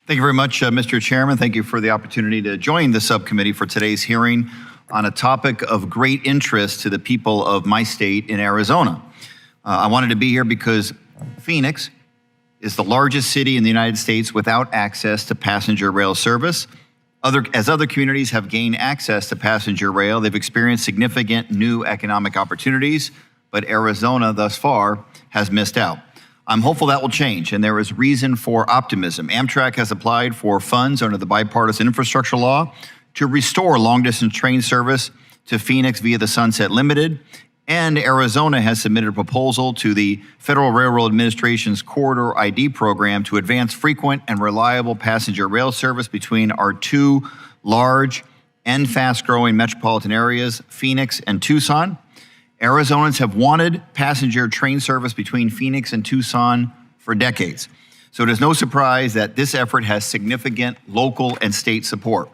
Thank you very much, Mr. Chairman. Thank you for the opportunity to join the subcommittee for today's hearing on a topic of great interest to the people of my state in Arizona. I wanted to be here because Phoenix is the largest city in the United States without access to passenger rail service. As other communities have gained access to passenger rail, they've experienced significant new economic opportunities, but Arizona thus far has missed out. I'm hopeful that will change, and there is reason for optimism. Amtrak has applied for funds under the bipartisan infrastructure law to restore long-distance train service to Phoenix via the Sunset Limited, and Arizona has submitted a proposal to the Federal Railroad Administration's Corridor ID program to advance frequent and reliable passenger rail service between our two large and fast-growing metropolitan areas, Phoenix and Tucson. Arizonans have wanted passenger train service between Phoenix and Tucson for decades. So it is no surprise that this effort has significant local and state support.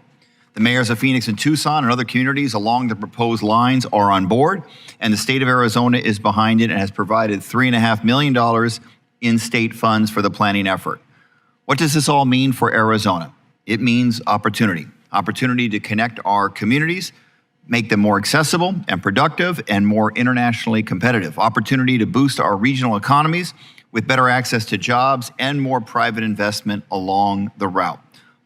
The mayors of Phoenix and Tucson and other communities along the proposed lines are on board, and the state of Arizona is behind it and has provided $3.5 million in state funds for the planning effort. What does this all mean for Arizona? It means opportunity. Opportunity to connect our communities, make them more accessible and productive and more internationally competitive. Opportunity to boost our regional economies with better access to jobs and more private investment along the route.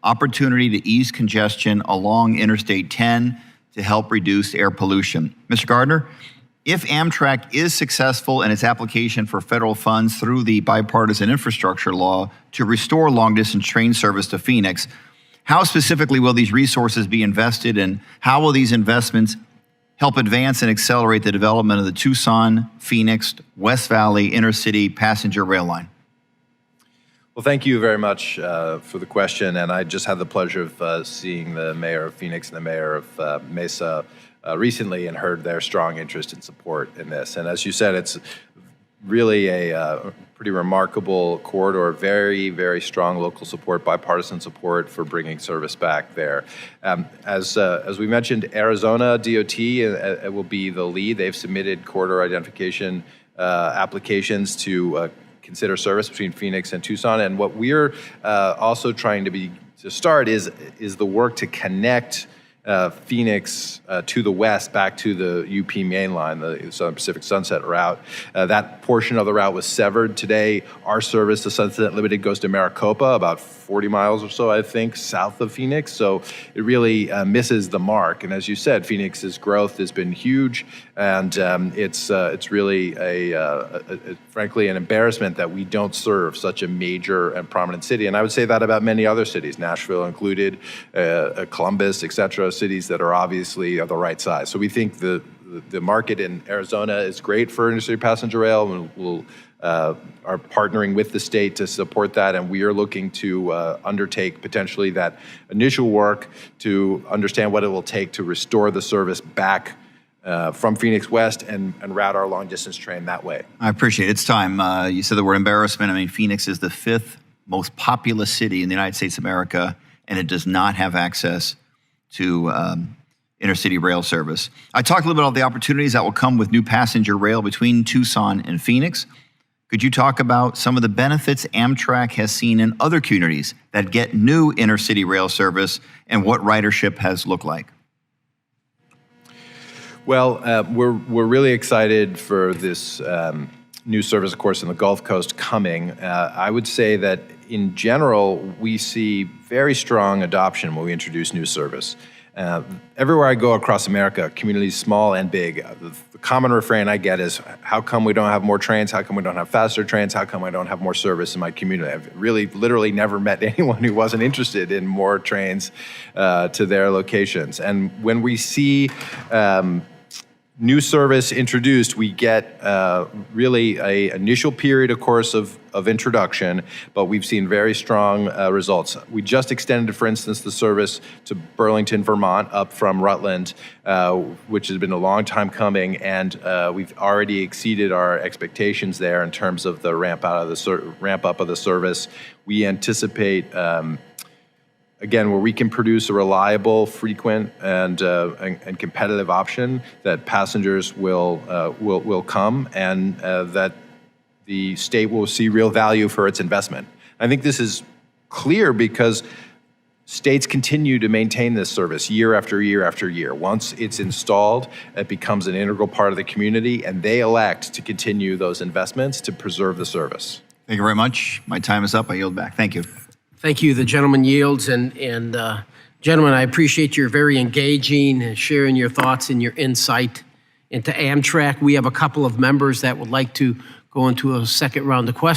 Opportunity to ease congestion along Interstate 10 to help reduce air pollution. Mr. Gardner, if Amtrak is successful in its application for federal funds through the bipartisan infrastructure law to restore long-distance train service to Phoenix, how specifically will these resources be invested, and how will these investments help advance and accelerate the development of the Tucson, Phoenix, West Valley intercity passenger rail line? Well, thank you very much for the question. And I just had the pleasure of seeing the mayor of Phoenix and the mayor of Mesa recently and heard their strong interest and support in this. And as you said, it's really a pretty remarkable corridor, very, very strong local support, bipartisan support for bringing service back there. As we mentioned, Arizona DOT will be the lead. They've submitted corridor identification applications to consider service between Phoenix and Tucson. And what we're also trying to start is the work to connect Phoenix to the west back to the UP main line, the Southern Pacific Sunset route. That portion of the route was severed today. Our service, the Sunset Limited, goes to Maricopa, about 40 miles or so, I think, south of Phoenix. So it really misses the mark. And as you said, Phoenix's growth has been huge, and it's really frankly an embarrassment that we don't serve such a major and prominent city. And I would say that about many other cities, Nashville included, Columbus, et cetera, cities that are obviously of the right size. So we think the market in Arizona is great for intercity passenger rail, and we'll are partnering with the state to support that, and we are looking to undertake potentially that initial work to understand what it will take to restore the service back from Phoenix West and route our long-distance train that way. I appreciate it. It's time. You said the word embarrassment. I mean, Phoenix is the 5th most populous city in the United States of America, and it does not have access to intercity rail service. I talked a little bit about the opportunities that will come with new passenger rail between Tucson and Phoenix. Could you talk about some of the benefits Amtrak has seen in other communities that get new intercity rail service and what ridership has looked like? Well, we're really excited for this new service, of course, in the Gulf Coast coming. I would say that in general, we see very strong adoption when we introduce new service. Everywhere I go across America, communities small and big, the common refrain I get is, how come we don't have more trains? How come we don't have faster trains? How come I don't have more service in my community? I've really literally never met anyone who wasn't interested in more trains to their locations. And when we see new service introduced, we get really an initial period, of course, of introduction, but we've seen very strong results. We just extended, for instance, the service to Burlington, Vermont, up from Rutland, which has been a long time coming, and we've already exceeded our expectations there in terms of the ramp up of the service. We anticipate again, where we can produce a reliable, frequent, and competitive option, that passengers will come, and that the state will see real value for its investment. I think this is clear because states continue to maintain this service year after year after year. Once it's installed, it becomes an integral part of the community, and they elect to continue those investments to preserve the service. Thank you very much. My time is up. I yield back. Thank you. Thank you. The gentleman yields. And gentlemen, I appreciate your very engaging and sharing your thoughts and your insight into Amtrak. We have a couple of members that would like to go into a second round of questions.